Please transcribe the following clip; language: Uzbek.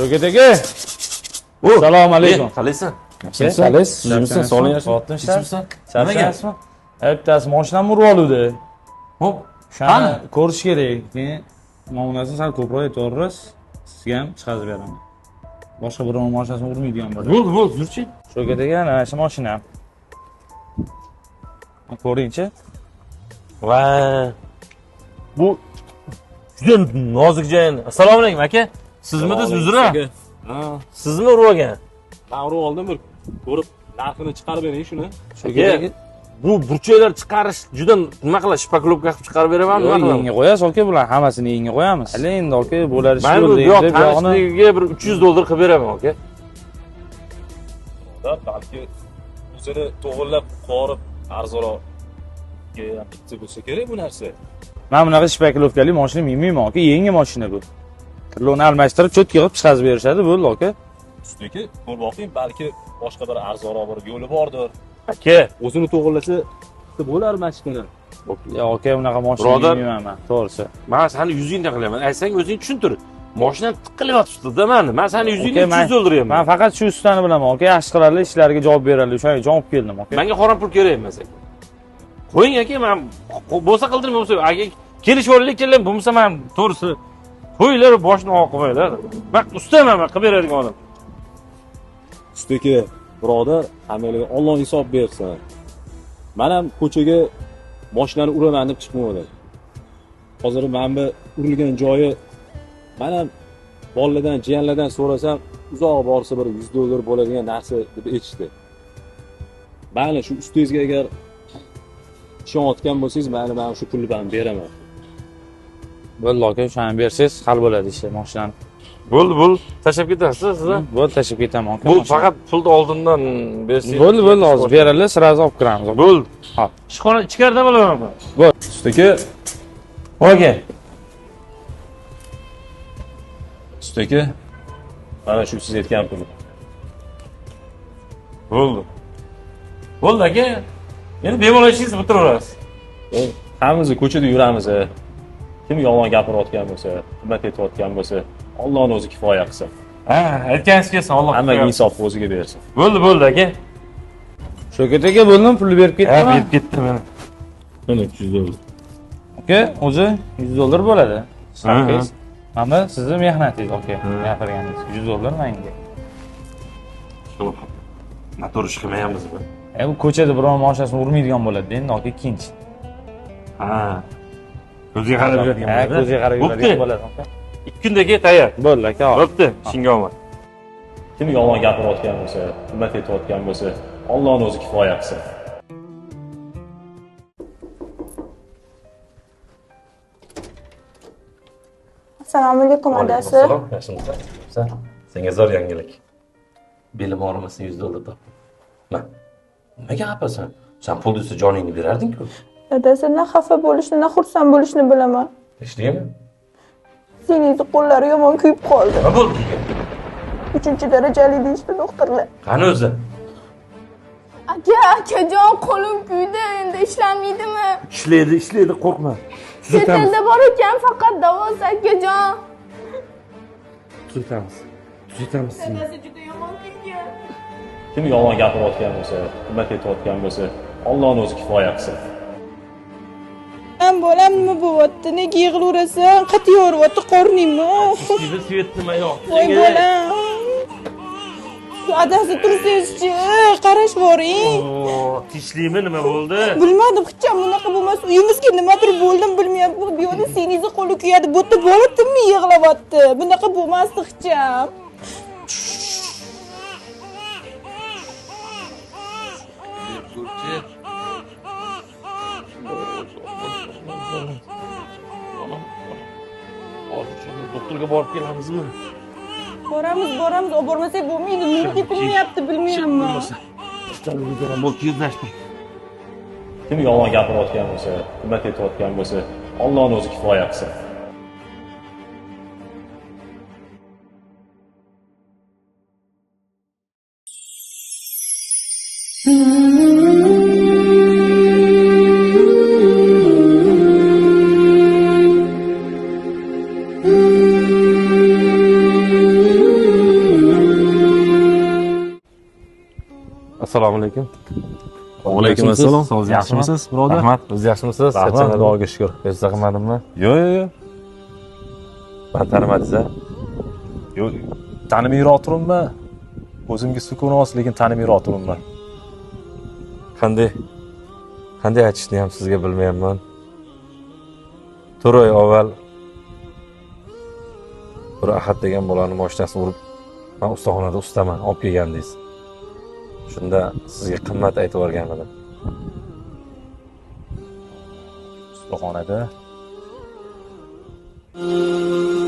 Shavkat aka. Assalomu alaykum. Qalaysan? Qalaysiz? Sizmisan? Sog'lik yaxshi. Ichibsan? Charchaysizmi? Bittasi mashinamni urib oluvdi. Hop. Shuni ko'rish kerak. Keyin ma'munasini sal ko'proq aytvorsiz, sizga ham chiqarib beraman. Boshqa birov mashinasini urmaydigan bo'ladi. Bo'ldi, yurchi. Shavkat aka, mana shu mashinam. Ko'ringchi. Va bu juda nozikjon. Assalomu alaykum aka. Sizmisiz uzra? Ha, Sizmi urib olgan? men urib oldim, bir ko'rib narxini chiqarib bering shuni. Aka, bu burchaklar chiqarish juda nima qiladi? Shpaklovka qilib chiqarib beraman, nima qiladi? Yenga qo'yasiz aka, bular hammasini yenga qo'yamiz. Hali endi aka bo'lar ish Men bu bo'ldi yo'q, deb yog'ini. tanishligiga bir 300 dollar qilib beraman aka. Balki o'zini to'g'irlab, qorib, arzonroq bitsa bo'lsa kerak bu narsa. Men bunaqa shpaklovkali mashina minmayman aka, yangi mashina bu. Kirlovni almashtirib, cho'tka qilib chiqarib berishadi, bo'ldi aka. Ustiki, ko'rib boqing, balki boshqa bir arzonroq bir yo'li bordir. Aka, O'zini to'g'irlasa bo'lar mashinalar. Yo'q aka, bunaqa mashina Birodar. minmayman men, to'g'risi. men seni 100 qilaman. Aytsang o'zing tushuntir. Mashinani tiqilyapti-da meni. Men seni 100 Aka, 300 dollar Men beraman. faqat shu ustani bilaman aka, yaxshi qiladilar, ishlariga javob beradilar. O'shaga javob keldim aka. Menga qorin pul kerak emas aka. Qo'ying aka, men bo'lsa qildirma bo'lsa, aka kelishib olaylik, bo'lmasa men to'g'risi qo'yinglar, boshni oq qo'yinglar. Bak, ustaman men qilib beradigan odam. Ustiki, birodar, hammaga Alloh hisob bersin. Men ham ko'chaga mashinani uraman deb chiqmadim. Hozir men bu urilgan joyi men ham bolalardan, jiyanlardan so'rasam, uzoq borsa bir 100 dollar bo'ladigan narsa deb aytishdi. Mayli, shu ustingizga agar ishonayotgan bo'lsangiz, mayli men shu pulni bilan beraman. Bo'ldi aka, o'shani bersangiz hal bo'ladi ish, mashinani. Bo'ldi, tashlab ketasiz siz. Bo'ldi, tashib ketaman aka. Bu faqat pulni oldindan bersangiz. Bo'ldi, hozir beradilar, sirazi olib kiramiz. Bo'ldi. Hop. Ishxona ichkarida bo'laman. Bo'ldi. Ustiki, Aka. ustiki. Mana shu siz aytgan pul. Bo'ldi aka. Endi bemalol ishingizni bitiraverasiz. Hammamiz ko'chada yuramiz. Kim yolg'on gapirayotgan bo'lsa, xizmat etayotgan bo'lsa, Allohning o'zi kifoya qilsin. Ha, aytganingiz kelsin, Alloh. Hammaga insof o'ziga bersin. Bo'ldi aka. Shavkat aka, bo'ldimi? Pulni berib ketdimi? Berib ketdi mana. Mana 300 dollar. Aka, o'zi 100 dollar bo'ladi. Ha. Mana sizni mehnatingiz aka, gapirganingiz 100 dollar menga. Noto'g'ri ish qilmayapmizmi? Bu ko'chada biror mashinasini urmaydigan bo'ladi endi aka, ikkinchi. Ha. Ko'zga qarab yuradigan Ha, bo'ladi. ko'zga qarab yuradigan bo'ladi aka. 2 kundan keyin tayyor. Bo'ldi aka. Bo'pti, ishingga omad. Kim yolg'on gapirayotgan bo'lsa, xizmat etayotgan bo'lsa, Allohning o'zi kifoya qilsin. Assalomu alaykum adasi. Yaxshimisan? Senga zo'r yangilik. Belim og'rimasin 100 dollar top. Mana. Nimaga xafasan? Sen pul desa joningni berarding-ku. Adasi, na xafa bo'lishni, na xursand bo'lishni bilaman. Eshdingmi? Seningizni qo'llari yomon kuyib qoldi. Nima bo'ldi? 3-darajali deyishdi doktorlar. Qani o'zi? Akajon, qo'lim kuydi, endi ishlamadimi? Ishlaydi, qo'rqma. Chet elda bor ekan, faqat davosi akajon. Tuzatamiz. Adasi juda yomon kuygan. Kim yolg'on gapirayotgan bo'lsa, xizmat etayotgan bo'lsa, Allohning o'zi kifoya qilsin. Bolam nima bo'lyapti? Nega yig'laverasan? Qat'iy yoryapti qorningmi? Sizda svet nima yo'q? Voy bolam. Adasi, tursangiz-chi, qarash boring. Tishlimi nima bo'ldi? Bilmadim, hech ham bunaqa bo'lmas. Uyimizga nimadir bo'ldim, bilmayapman. Bu yo'lda seningizni qo'li kuyadi, bu yerda bola tinmay yig'layapti. Bunaqa bo'lmasdi hech ham. Doktorga borib kelamizmi? Boramiz, olib bormasak bo'lmaydi. Nima ketilmayapti, bilmayapman. Kim yolg'on gapirayotgan bo'lsa, xizmat etayotgan bo'lsa, Allohning o'zi kifoya qilsin. Assalomu alaykum. Alaykum assalom. Yaxshimisiz, birodar? Rahmat. O'zingiz yaxshimisiz? Rahmat, Xudoga shukr. Bezda qilmadimmi? Yo'q. Men tanimadingiz-a? Yo'q. Tanimayroq turibman. O'zimga sukunat, lekin tanimayroq turibman. Qanday aytishni ham sizga bilmayapman. 4 oy avval bir Ahad degan bolani mashinasini urib, men ustaxonada ustaman, olib kelgandingiz. Shunda sizga qimmat aytib yuborgan edim. Ustaxonada